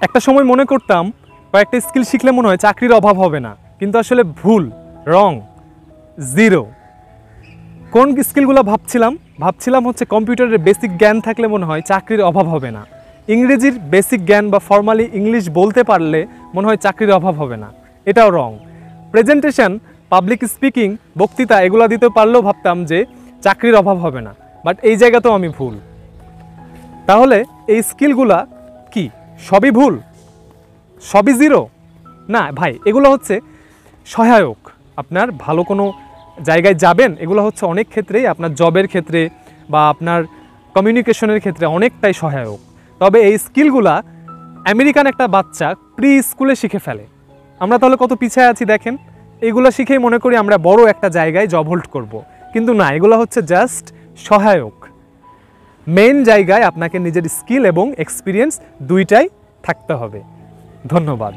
একটা সময় মনে করতাম কয়েকটা স্কিল শিখলে মনে হয় চাকরির অভাব হবে না, কিন্তু আসলে ভুল, রং, জিরো। কোন স্কিলগুলো ভাবছিলাম হচ্ছে কম্পিউটারের বেসিক জ্ঞান থাকলে মনে হয় চাকরির অভাব হবে না, ইংরেজির বেসিক জ্ঞান বা ফর্মালি ইংলিশ বলতে পারলে মনে হয় চাকরির অভাব হবে না, এটাও রং। প্রেজেন্টেশন, পাবলিক স্পিকিং, বক্তৃতা এগুলো দিতে পারলেও ভাবতাম যে চাকরির অভাব হবে না, বাট এই জায়গাতেও আমি ভুল। তাহলে এই স্কিলগুলা কি সবই ভুল, সবই জিরো? না ভাই, এগুলো হচ্ছে সহায়ক। আপনার ভালো কোনো জায়গায় যাবেন, এগুলো হচ্ছে অনেক ক্ষেত্রেই আপনার জবের ক্ষেত্রে বা আপনার কমিউনিকেশনের ক্ষেত্রে অনেকটাই সহায়ক। তবে এই স্কিলগুলা আমেরিকান একটা বাচ্চা প্রি স্কুলে শিখে ফেলে। আমরা তাহলে কত পিছিয়ে আছি দেখেন। এগুলো শিখেই মনে করি আমরা বড় একটা জায়গায় জব হোল্ড করব, কিন্তু না, এগুলো হচ্ছে জাস্ট সহায়ক। মেইন জায়গায় আপনাকে নিজের স্কিল এবং এক্সপিরিয়েন্স দুইটাই থাকতে হবে। ধন্যবাদ।